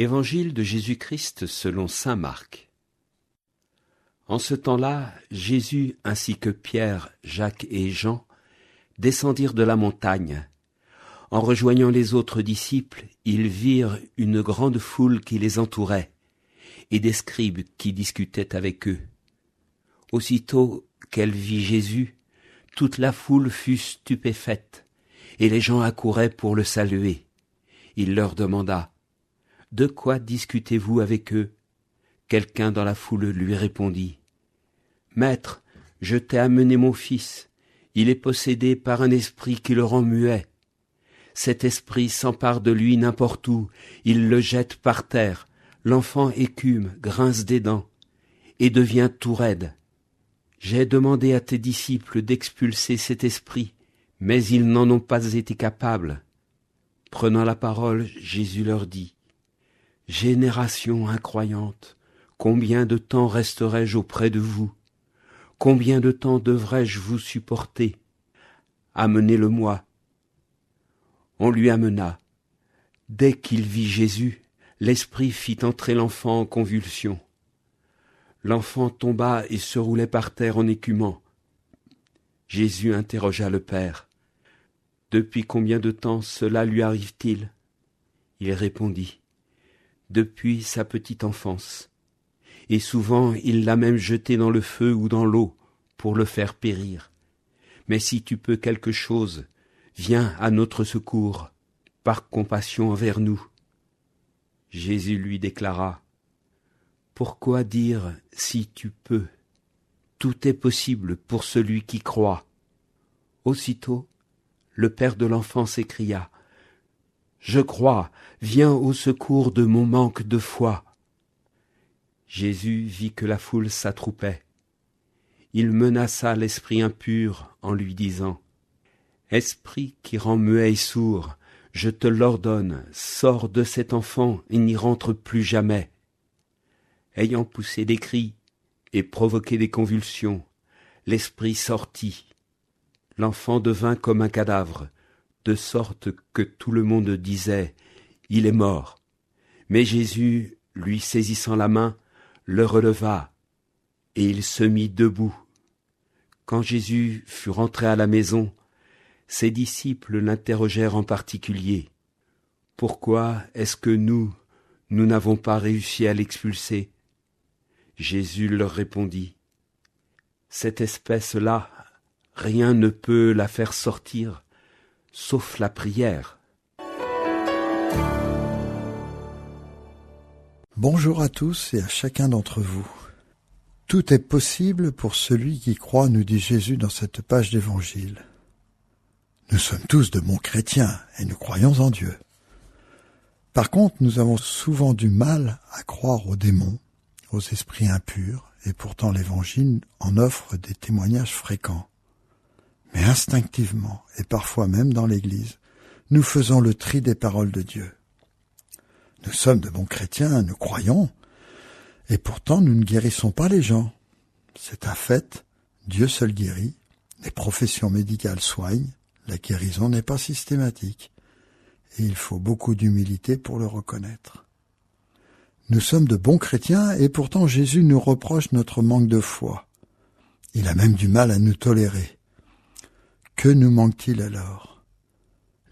Évangile de Jésus-Christ selon saint Marc. En ce temps-là, Jésus ainsi que Pierre, Jacques et Jean descendirent de la montagne. En rejoignant les autres disciples, ils virent une grande foule qui les entourait, et des scribes qui discutaient avec eux. Aussitôt qu'elle vit Jésus, toute la foule fut stupéfaite, et les gens accouraient pour le saluer. Il leur demanda: « De quoi discutez-vous avec eux ?» Quelqu'un dans la foule lui répondit: « Maître, je t'ai amené mon fils. Il est possédé par un esprit qui le rend muet. Cet esprit s'empare de lui n'importe où, il le jette par terre. L'enfant écume, grince des dents, et devient tout raide. J'ai demandé à tes disciples d'expulser cet esprit, mais ils n'en ont pas été capables. » Prenant la parole, Jésus leur dit: « Génération incroyante, combien de temps resterai-je auprès de vous? Combien de temps devrais-je vous supporter? Amenez-le-moi. » On lui amena. Dès qu'il vit Jésus, l'esprit fit entrer l'enfant en convulsion. L'enfant tomba et se roulait par terre en écumant. Jésus interrogea le père: « Depuis combien de temps cela lui arrive-t-il » Il répondit: « Depuis sa petite enfance. Et souvent il l'a même jeté dans le feu ou dans l'eau pour le faire périr. Mais si tu peux quelque chose, viens à notre secours, par compassion envers nous. » Jésus lui déclara: « Pourquoi dire si tu peux? Tout est possible pour celui qui croit. » Aussitôt, le père de l'enfant s'écria: « Je crois, viens au secours de mon manque de foi. » Jésus vit que la foule s'attroupait. Il menaça l'esprit impur en lui disant: « Esprit qui rend muet et sourd, je te l'ordonne, sors de cet enfant et n'y rentre plus jamais. » Ayant poussé des cris et provoqué des convulsions, l'esprit sortit. L'enfant devint comme un cadavre, de sorte que tout le monde disait: « Il est mort. » Mais Jésus, lui saisissant la main, le releva, et il se mit debout. Quand Jésus fut rentré à la maison, ses disciples l'interrogèrent en particulier: « Pourquoi est-ce que nous n'avons pas réussi à l'expulser ?» Jésus leur répondit: « Cette espèce-là, rien ne peut la faire sortir, sauf la prière. » Bonjour à tous et à chacun d'entre vous. Tout est possible pour celui qui croit, nous dit Jésus dans cette page d'évangile. Nous sommes tous de bons chrétiens et nous croyons en Dieu. Par contre, nous avons souvent du mal à croire aux démons, aux esprits impurs, et pourtant l'évangile en offre des témoignages fréquents. Mais instinctivement, et parfois même dans l'Église, nous faisons le tri des paroles de Dieu. Nous sommes de bons chrétiens, nous croyons, et pourtant nous ne guérissons pas les gens. C'est un fait, Dieu seul guérit, les professions médicales soignent, la guérison n'est pas systématique, et il faut beaucoup d'humilité pour le reconnaître. Nous sommes de bons chrétiens, et pourtant Jésus nous reproche notre manque de foi. Il a même du mal à nous tolérer. Que nous manque-t-il alors ?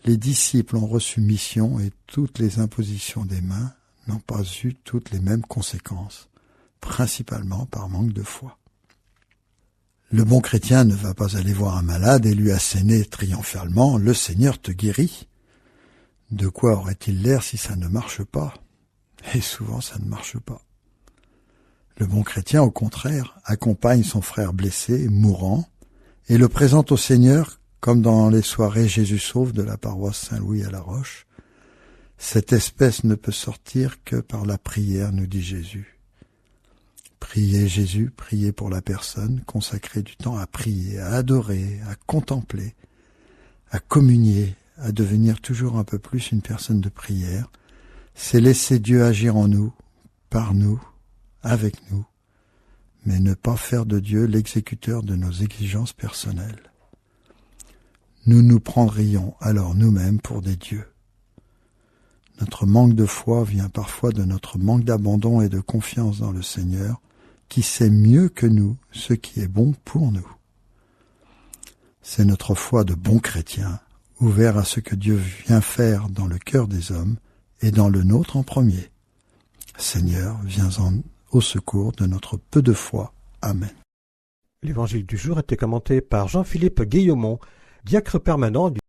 Les disciples ont reçu mission et toutes les impositions des mains n'ont pas eu toutes les mêmes conséquences, principalement par manque de foi. Le bon chrétien ne va pas aller voir un malade et lui asséner triomphalement « Le Seigneur te guérit ». De quoi aurait-il l'air si ça ne marche pas ? Et souvent ça ne marche pas. Le bon chrétien, au contraire, accompagne son frère blessé, mourant, et le présente au Seigneur, comme dans les soirées Jésus sauve de la paroisse Saint-Louis à La Roche. Cette espèce ne peut sortir que par la prière, nous dit Jésus. Priez Jésus, priez pour la personne, consacrez du temps à prier, à adorer, à contempler, à communier, à devenir toujours un peu plus une personne de prière. C'est laisser Dieu agir en nous, par nous, avec nous, mais ne pas faire de Dieu l'exécuteur de nos exigences personnelles. Nous nous prendrions alors nous-mêmes pour des dieux. Notre manque de foi vient parfois de notre manque d'abandon et de confiance dans le Seigneur, qui sait mieux que nous ce qui est bon pour nous. C'est notre foi de bon chrétien, ouvert à ce que Dieu vient faire dans le cœur des hommes et dans le nôtre en premier. Seigneur, viens au secours de notre peu de foi. Amen. L'évangile du jour était commenté par Jean-Philippe Guillaumont, diacre permanent du